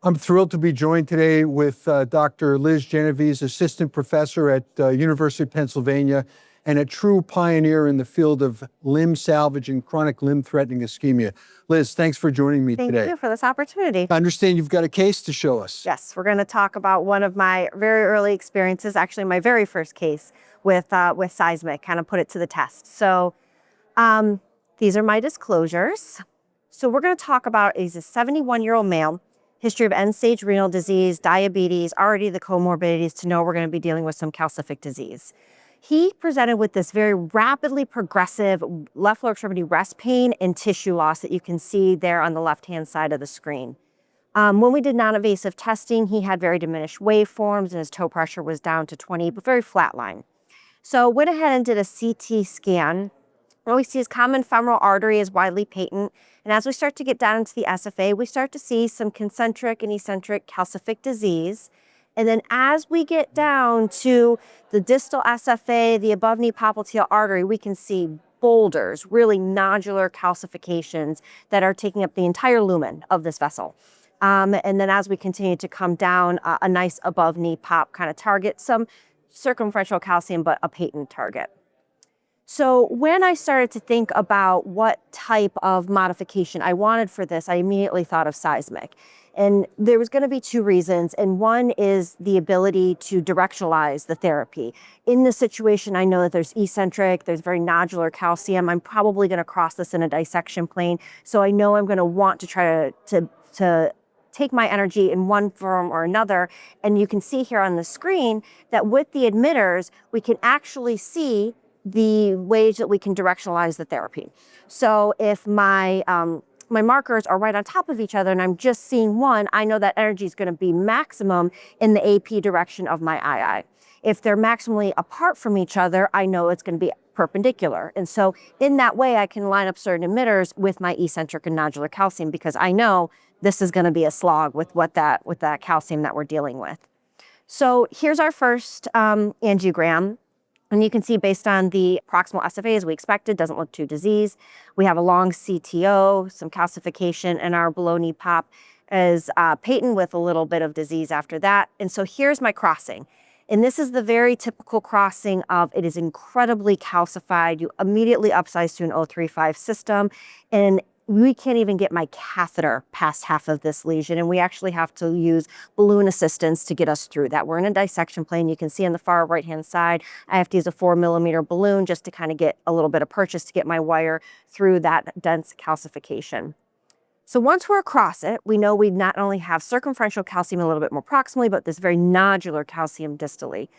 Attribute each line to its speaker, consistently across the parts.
Speaker 1: I'm thrilled to be joined today with Dr. Liz Genovese, assistant professor at University of Pennsylvania and a true pioneer in the field of limb salvage and chronic limb-threatening ischemia. Liz, thanks for joining me today.
Speaker 2: Thank you for this opportunity.
Speaker 1: I understand you've got a case to show us.
Speaker 2: Yes, we're going to talk about one of my very early experiences, actually my very first case with SEISMIQ, kind of put it to the test. So these are my disclosures. So we're going to talk about, he's a 71-year-old male, history of end-stage renal disease, diabetes, already the comorbidities to know we're going to be dealing with some calcific disease. He presented with this very rapidly progressive left lower extremity rest pain and tissue loss that you can see there on the left-hand side of the screen. When we did non-invasive testing, he had very diminished waveforms and his toe pressure was down to 20, but very flat line. So went ahead and did a CT scan. What we see is common femoral artery is widely patent. And as we start to get down into the SFA, we start to see some concentric and eccentric calcific disease. And then as we get down to the distal SFA, the above knee popliteal artery, we can see boulders, really nodular calcifications that are taking up the entire lumen of this vessel. And then as we continue to come down, a nice above knee pop kind of target, some circumferential calcium, but a patent target. So when I started to think about what type of modification I wanted for this, I immediately thought of SEISMIQ. And there was going to be two reasons. And one is the ability to directionalize the therapy. In this situation, I know that there's eccentric, there's very nodular calcium. I'm probably going to cross this in a dissection plane. So I know I'm going to want to try to take my energy in one form or another. And you can see here on the screen that with the emitters, we can actually see the ways that we can directionalize the therapy. So if my markers are right on top of each other and I'm just seeing one, I know that energy is going to be maximum in the AP direction of my II. If they're maximally apart from each other, I know it's going to be perpendicular. And so in that way, I can line up certain emitters with my eccentric and nodular calcium because I know this is going to be a slog with that calcium that we're dealing with. So here's our first angiogram. And you can see based on the proximal SFA as we expected, doesn't look too diseased. We have a long CTO, some calcification, and our below knee pop is patent with a little bit of disease after that. And so here's my crossing. And this is the very typical crossing of it is incredibly calcified. You immediately upsize to an 035 system. And we can't even get my catheter past half of this lesion, and we actually have to use balloon assistance to get us through that. We're in a dissection plane. You can see on the far right-hand side, I have to use a 4-millimeter balloon just to kind of get a little bit of purchase to get my wire through that dense calcification. So once we're across it, we know we not only have circumferential calcium a little bit more proximally, but this very nodular calcium distally.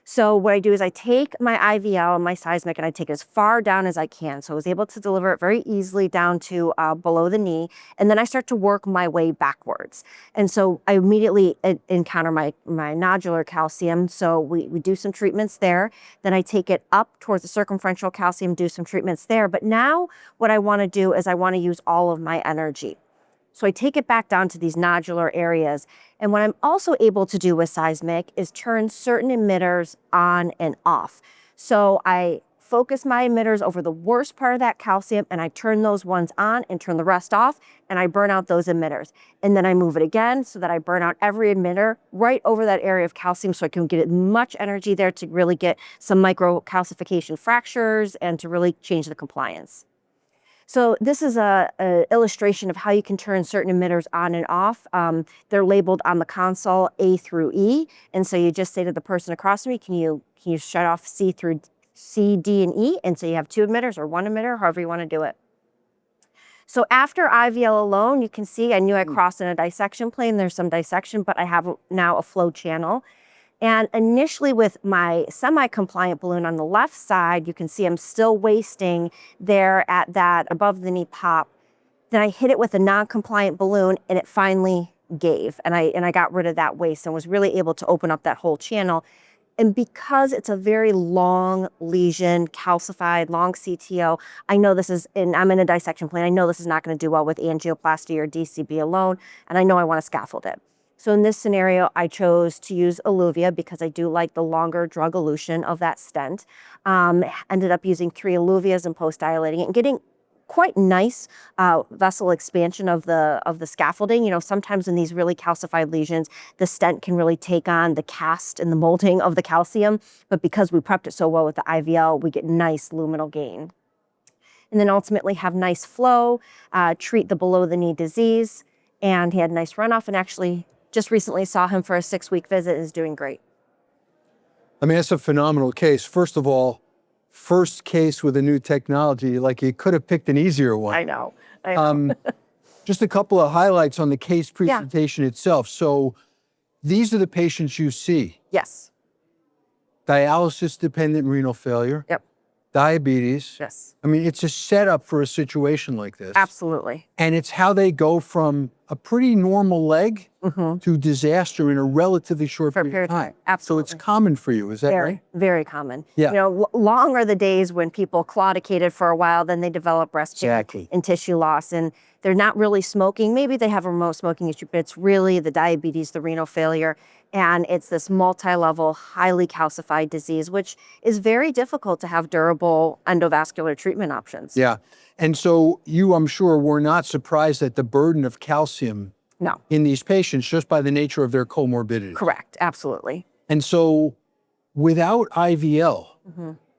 Speaker 2: So what I do is I take my IVL and my SEISMIQ and I take it as far down as I can. So I was able to deliver it very easily down to below the knee. And then I start to work my way backwards. And so I immediately encounter my nodular calcium. So we do some treatments there. Then I take it up towards the circumferential calcium, do some treatments there. But now what I want to do is I want to use all of my energy. So I take it back down to these nodular areas. And what I'm also able to do with SEISMIQ is turn certain emitters on and off. So I focus my emitters over the worst part of that calcium and I turn those ones on and turn the rest off and I burn out those emitters. And then I move it again so that I burn out every emitter right over that area of calcium so I can get as much energy there to really get some microcalcification fractures and to really change the compliance. So this is a illustration of how you can turn certain emitters on and off. They're labeled on the console A through E. And so you just say to the person across from you, can you shut off C through C, D, and E? And so you have 2 emitters or 1 emitter, however you want to do it. So after IVL alone, you can see I knew I crossed in a dissection plane. There's some dissection, but I have now a flow channel. And initially with my semi-compliant balloon on the left side, you can see I'm still wasting there at that above the knee pop. Then I hit it with a non-compliant balloon and it finally gave. And I got rid of that waste and was really able to open up that whole channel. And because it's a very long lesion, calcified, long CTO, I know this is, and I'm in a dissection plane, I know this is not going to do well with angioplasty or DCB alone, and I know I want to scaffold it. So in this scenario, I chose to use Eluvia because I do like the longer drug elution of that stent. Ended up using 3 Eluvias and post-dilating it and getting quite nice vessel expansion of the scaffolding. You know, sometimes in these really calcified lesions, the stent can really take on the cast and the molding of the calcium. But because we prepped it so well with the IVL, we get nice luminal gain. And then ultimately have nice flow, treat the below the knee disease. And he had nice runoff, and actually just recently saw him for a 6-week visit and is doing great.
Speaker 1: I mean, that's a phenomenal case. First of all, first case with a new technology, like you could have picked an easier one.
Speaker 2: I know. I know.
Speaker 1: Just a couple of highlights on the case presentation itself. So these are the patients you see.
Speaker 2: Yes.
Speaker 1: Dialysis-dependent renal failure.
Speaker 2: Yep.
Speaker 1: Diabetes.
Speaker 2: Yes.
Speaker 1: I mean, it's a setup for a situation like this.
Speaker 2: Absolutely.
Speaker 1: And it's how they go from a pretty normal leg to disaster in a relatively short period of time.
Speaker 2: Absolutely.
Speaker 1: So it's common for you, is that
Speaker 2: Very,
Speaker 1: right?
Speaker 2: very common.
Speaker 1: Yeah.
Speaker 2: You know, long are the days when people claudicated for a while, then they develop breast pain
Speaker 1: Exactly.
Speaker 2: and tissue loss, and they're not really smoking. Maybe they have a remote smoking issue, but it's really the diabetes, the renal failure, and it's this multi-level, highly calcified disease, which is very difficult to have durable endovascular treatment options.
Speaker 1: Yeah. And so you, I'm sure, were not surprised at the burden of calcium
Speaker 2: No.
Speaker 1: in these patients just by the nature of their comorbidity.
Speaker 2: Correct. Absolutely.
Speaker 1: And so without IVL,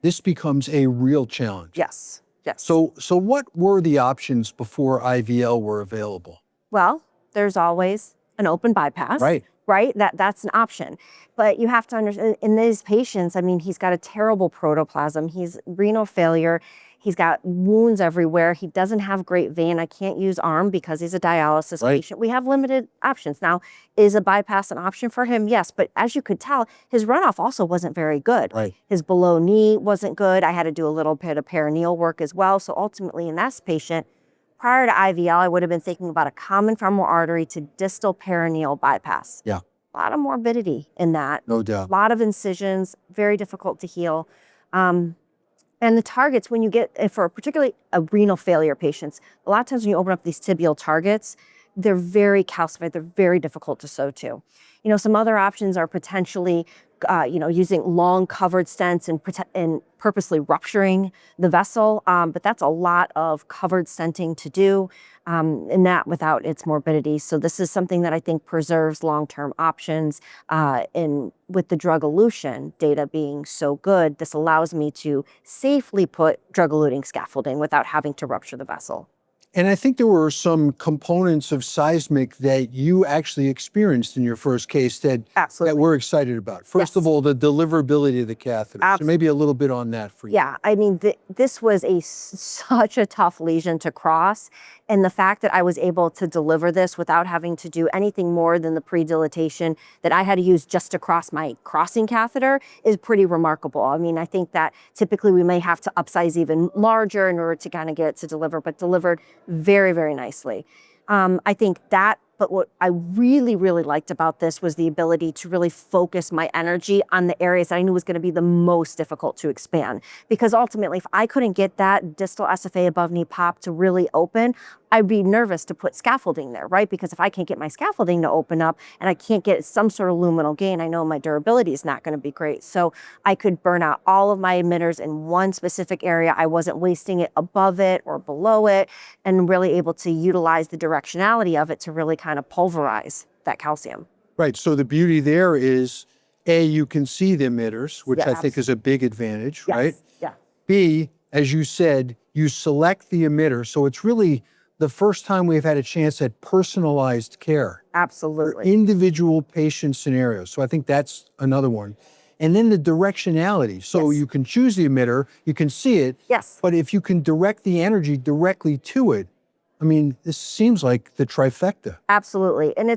Speaker 1: this becomes a real challenge.
Speaker 2: Yes. Yes.
Speaker 1: So what were the options before IVL were available?
Speaker 2: Well, there's always an open bypass.
Speaker 1: Right.
Speaker 2: Right? That's an option. But you have to understand, in these patients, I mean, he's got a terrible protoplasm. He's renal failure. He's got wounds everywhere. He doesn't have great vein. I can't use arm because he's a dialysis patient. We have limited options. Now, is a bypass an option for him? Yes. But as you could tell, his runoff also wasn't very good.
Speaker 1: Right.
Speaker 2: His below knee wasn't good. I had to do a little bit of perineal work as well. So ultimately, in this patient, prior to IVL, I would have been thinking about a common femoral artery to distal perineal bypass.
Speaker 1: Yeah.
Speaker 2: A lot of morbidity in that.
Speaker 1: No doubt.
Speaker 2: A lot of incisions, very difficult to heal. And the targets, when you get, for particularly a renal failure patients, a lot of times when you open up these tibial targets, they're very calcified. They're very difficult to sew to. You know, some other options are potentially, using long covered stents and purposely rupturing the vessel. But that's a lot of covered stenting to do, and that without its morbidity. So this is something that I think preserves long-term options. With the drug elution data being so good, this allows me to safely put drug-eluting scaffolding without having to rupture the vessel.
Speaker 1: And I think there were some components of SEISMIQ that you actually experienced in your first case that we're excited about. First of all, the deliverability of the catheter. So maybe a little bit on that for you.
Speaker 2: Yeah, I mean, this was such a tough lesion to cross. And the fact that I was able to deliver this without having to do anything more than the pre-dilatation that I had to use just to cross my crossing catheter is pretty remarkable. I mean, I think that typically we may have to upsize even larger in order to kind of get it to deliver, but delivered very, very nicely. I think that, but what I really, really liked about this was the ability to really focus my energy on the areas that I knew was going to be the most difficult to expand. Because ultimately, if I couldn't get that distal SFA above knee pop to really open, I'd be nervous to put scaffolding there, right? Because if I can't get my scaffolding to open up and I can't get some sort of luminal gain, I know my durability is not going to be great. So I could burn out all of my emitters in one specific area. I wasn't wasting it above it or below it, and really able to utilize the directionality of it to really kind of pulverize that calcium.
Speaker 1: Right. So the beauty there is, A, you can see the emitters, which I think is a big advantage, right?
Speaker 2: Yeah.
Speaker 1: B, as you said, you select the emitter. So it's really the first time we've had a chance at personalized care.
Speaker 2: Absolutely.
Speaker 1: For individual patient scenarios. So I think that's another one. And then the directionality. So you can choose the emitter, you can see it.
Speaker 2: Yes.
Speaker 1: But if you can direct the energy directly to it, I mean, this seems like the trifecta.
Speaker 2: Absolutely. And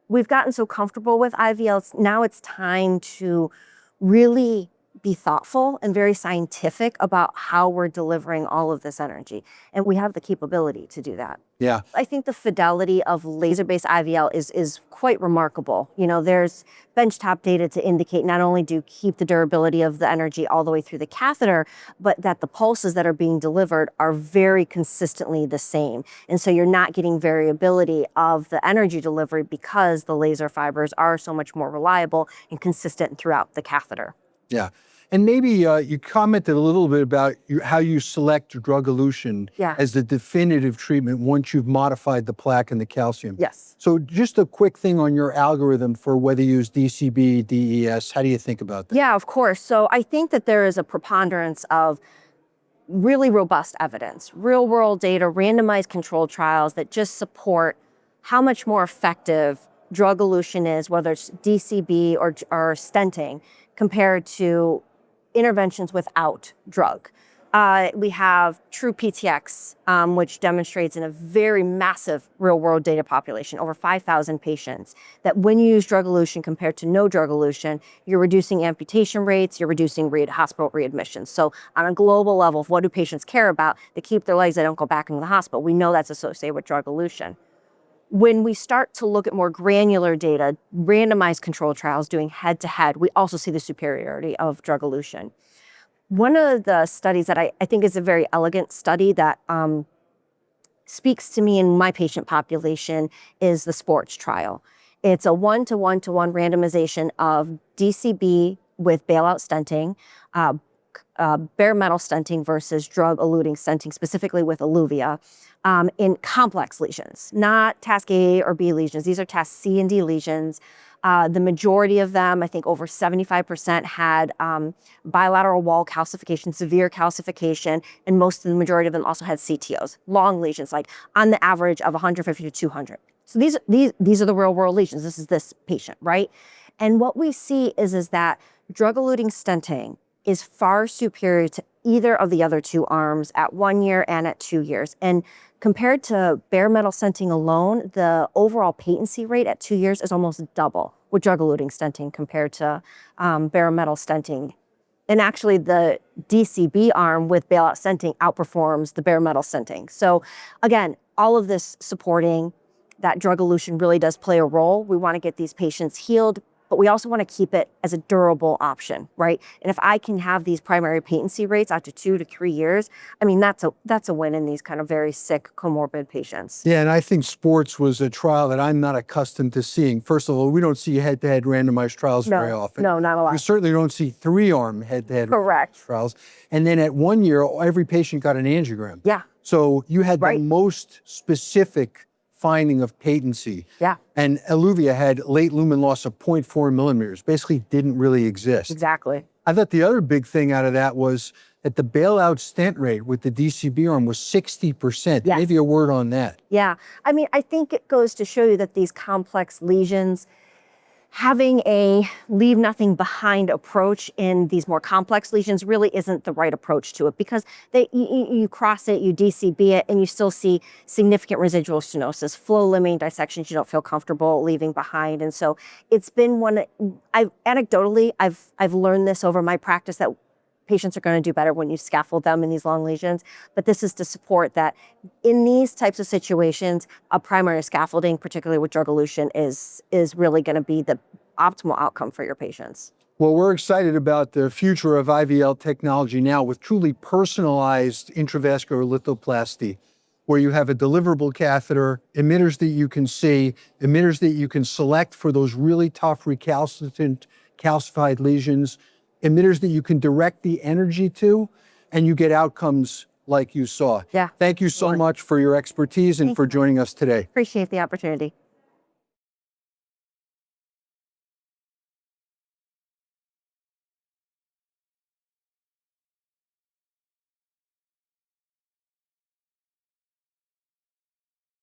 Speaker 2: we've gotten so comfortable with IVL. Now it's time to really be thoughtful and very scientific about how we're delivering all of this energy. And we have the capability to do that.
Speaker 1: Yeah.
Speaker 2: I think the fidelity of laser-based IVL is quite remarkable. You know, there's benchtop data to indicate not only do you keep the durability of the energy all the way through the catheter, but that the pulses that are being delivered are very consistently the same. And so you're not getting variability of the energy delivery because the laser fibers are so much more reliable and consistent throughout the catheter.
Speaker 1: Yeah. And maybe you commented a little bit about how you select drug-elution as the definitive treatment once you've modified the plaque and the calcium.
Speaker 2: Yes.
Speaker 1: So just a quick thing on your algorithm for whether you use DCB, DES. How do you think about that?
Speaker 2: Yeah, of course. So I think that there is a preponderance of really robust evidence, real-world data, randomized controlled trials that just support how much more effective drug-elution is, whether it's DCB or stenting, compared to interventions without drug. We have True PTX, which demonstrates in a very massive real-world data population, over 5,000 patients, that when you use drug-elution compared to no drug-elution, you're reducing amputation rates, you're reducing hospital readmissions. So on a global level, what do patients care about? They keep their legs, they don't go back into the hospital. We know that's associated with drug-elution. When we start to look at more granular data, randomized controlled trials doing head-to-head, we also see the superiority of drug-elution. One of the studies that I think is a very elegant study that speaks to me in my patient population is the sports trial. It's a 1-to-1-to-1 randomization of DCB with bailout stenting, bare metal stenting versus drug-eluting stenting, specifically with Eluvia, in complex lesions, not task A or B lesions. These are task C and D lesions. The majority of them, I think over 75%, had bilateral wall calcification, severe calcification, and the majority of them also had CTOs, long lesions, like on the average of 150 to 200. So these are the real world lesions. This is this patient, right? And what we see is that drug-eluting stenting is far superior to either of the other two arms at 1 year and at 2 years. And compared to bare metal stenting alone, the overall patency rate at 2 years is almost double with drug-eluting stenting compared to bare metal stenting. And actually the DCB arm with bailout stenting outperforms the bare metal stenting. So again, all of this supporting that drug-elution really does play a role. We want to get these patients healed, but we also want to keep it as a durable option, right? And if I can have these primary patency rates out to 2 to 3 years, I mean, that's a win in these kind of very sick, comorbid patients.
Speaker 1: Yeah, and I think sports was a trial that I'm not accustomed to seeing. First of all, we don't see head-to-head randomized trials very often.
Speaker 2: No, not a lot.
Speaker 1: We certainly don't see 3-arm head-to-head
Speaker 2: Correct.
Speaker 1: trials. And then at 1 year, every patient got an angiogram.
Speaker 2: Yeah.
Speaker 1: So you had the most specific finding of patency.
Speaker 2: Yeah.
Speaker 1: And Eluvia had late lumen loss of 0.4 millimeters, basically didn't really exist.
Speaker 2: Exactly.
Speaker 1: I thought the other big thing out of that was that the bailout stent rate with the DCB arm was 60%.
Speaker 2: Yes.
Speaker 1: Maybe a word on that.
Speaker 2: Yeah. I mean, I think it goes to show you that these complex lesions, having a leave nothing behind approach in these more complex lesions really isn't the right approach to it, because you cross it, you DCB it, and you still see significant residual stenosis, flow limiting dissections you don't feel comfortable leaving behind. And so it's been anecdotally, I've learned this over my practice, that patients are going to do better when you scaffold them in these long lesions. But this is to support that in these types of situations, a primary scaffolding, particularly with drug-elution, is really going to be the optimal outcome for your patients.
Speaker 1: Well, we're excited about the future of IVL technology now with truly personalized intravascular lithoplasty, where you have a deliverable catheter, emitters that you can see, emitters that you can select for those really tough recalcitrant calcified lesions, emitters that you can direct the energy to, and you get outcomes like you saw.
Speaker 2: Yeah.
Speaker 1: Thank you so much for your expertise and for joining us today.
Speaker 2: Appreciate the opportunity.